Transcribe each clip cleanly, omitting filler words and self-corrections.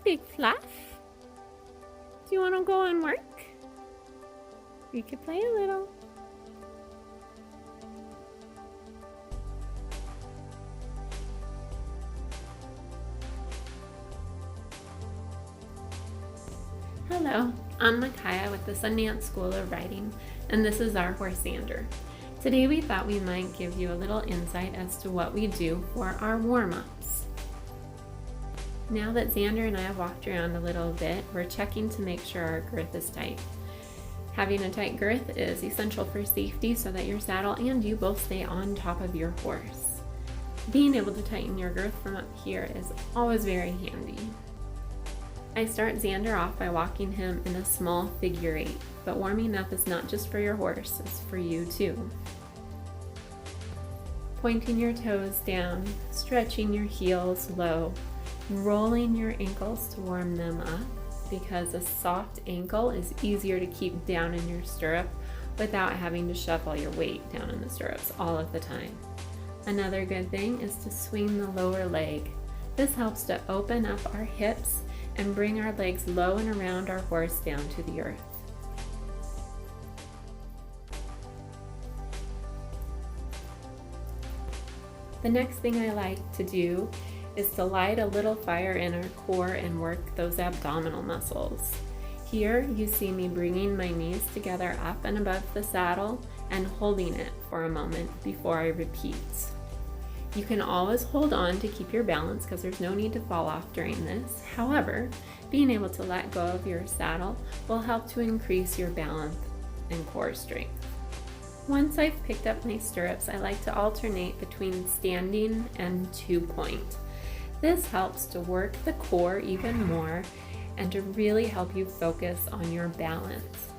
Big Fluff. Do you want to go and work? We could play a little. Hello, I'm Mikia with the Sundance School of Riding, and this is our horse Xander. Today we thought we might give you a little insight as to what we do for our warm-ups. Now that Xander and I have walked around a little bit, we're checking to make sure our girth is tight. Having a tight girth is essential for safety so that your saddle and you both stay on top of your horse. Being able to tighten your girth from up here is always very handy. I start Xander off by walking him in a small figure 8, but warming up is not just for your horse, it's for you too. Pointing your toes down, stretching your heels low, rolling your ankles to warm them up, because a soft ankle is easier to keep down in your stirrup without having to shove all your weight down in the stirrups all of the time. Another good thing is to swing the lower leg. This helps to open up our hips and bring our legs low and around our horse down to the earth. The next thing I like to do is to light a little fire in our core and work those abdominal muscles. Here you see me bringing my knees together up and above the saddle and holding it for a moment before I repeat. You can always hold on to keep your balance because there's no need to fall off during this. However, being able to let go of your saddle will help to increase your balance and core strength. Once I've picked up my stirrups, I like to alternate between standing and 2-point. This helps to work the core even more and to really help you focus on your balance.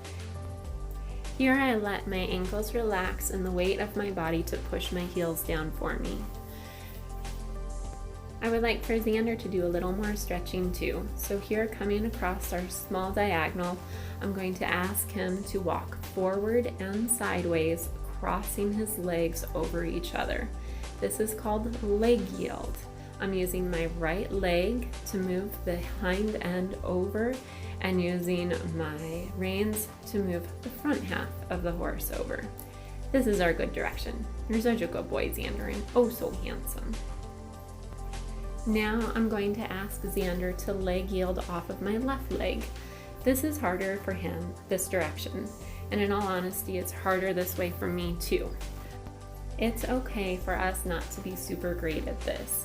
Here I let my ankles relax and the weight of my body to push my heels down for me. I would like for Xander to do a little more stretching too. So here, coming across our small diagonal, I'm going to ask him to walk forward and sideways, crossing his legs over each other. This is called leg yield. I'm using my right leg to move the hind end over and using my reins to move the front half of the horse over. This is our good direction. You're such a good boy, Xander, and oh so handsome. Now I'm going to ask Xander to leg yield off of my left leg. This is harder for him this direction, and in all honesty, it's harder this way for me too. It's okay for us not to be super great at this.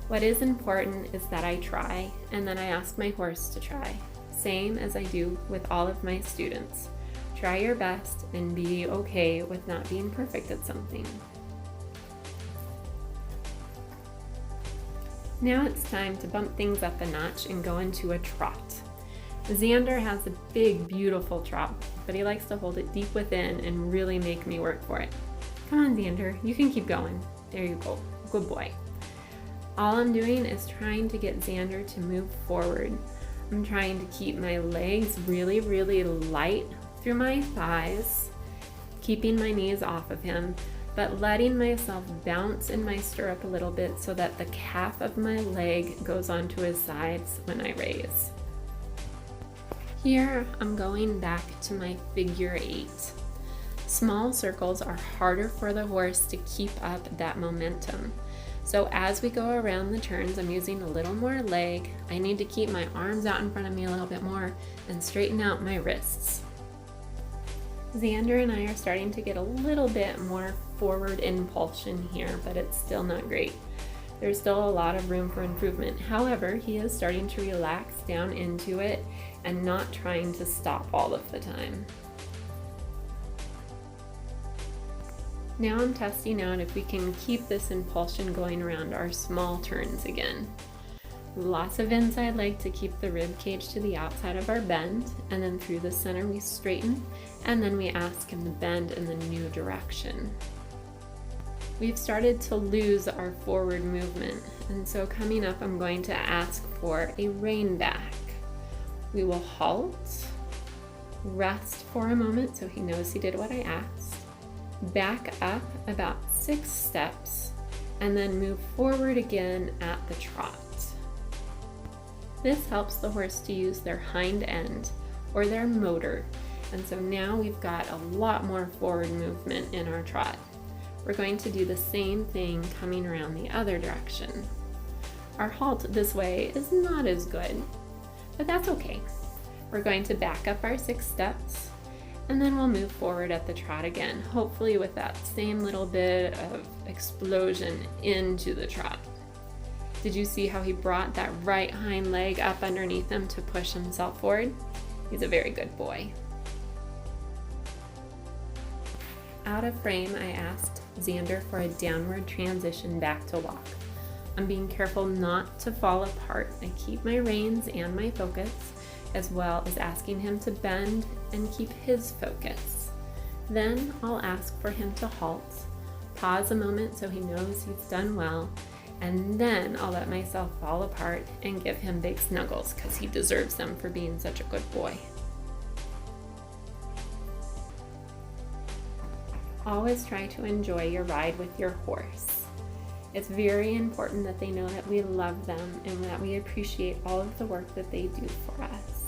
What is important is that I try, and then I ask my horse to try. Same as I do with all of my students. Try your best and be okay with not being perfect at something. Now it's time to bump things up a notch and go into a trot. Xander has a big, beautiful trot, but he likes to hold it deep within and really make me work for it. Come on, Xander, you can keep going. There you go, good boy. All I'm doing is trying to get Xander to move forward. I'm trying to keep my legs really, really light through my thighs, keeping my knees off of him, but letting myself bounce in my stirrup a little bit so that the calf of my leg goes onto his sides when I raise. Here, I'm going back to my figure 8. Small circles are harder for the horse to keep up that momentum. So as we go around the turns, I'm using a little more leg. I need to keep my arms out in front of me a little bit more and straighten out my wrists. Xander and I are starting to get a little bit more forward impulsion here, but it's still not great. There's still a lot of room for improvement. However, he is starting to relax down into it and not trying to stop all of the time. Now I'm testing out if we can keep this impulsion going around our small turns again. Lots of inside leg to keep the rib cage to the outside of our bend, and then through the center we straighten, and then we ask him to bend in the new direction. We've started to lose our forward movement, and so coming up I'm going to ask for a rein back. We will halt, rest for a moment so he knows he did what I asked, back up about 6 steps, and then move forward again at the trot. This helps the horse to use their hind end or their motor, and so now we've got a lot more forward movement in our trot. We're going to do the same thing coming around the other direction. Our halt this way is not as good, but that's okay. We're going to back up our 6 steps, and then we'll move forward at the trot again, hopefully with that same little bit of explosion into the trot. Did you see how he brought that right hind leg up underneath him to push himself forward? He's a very good boy. Out of frame, I asked Xander for a downward transition back to walk. I'm being careful not to fall apart. I keep my reins and my focus, as well as asking him to bend and keep his focus. Then I'll ask for him to halt, pause a moment so he knows he's done well, and then I'll let myself fall apart and give him big snuggles because he deserves them for being such a good boy. Always try to enjoy your ride with your horse. It's very important that they know that we love them and that we appreciate all of the work that they do for us.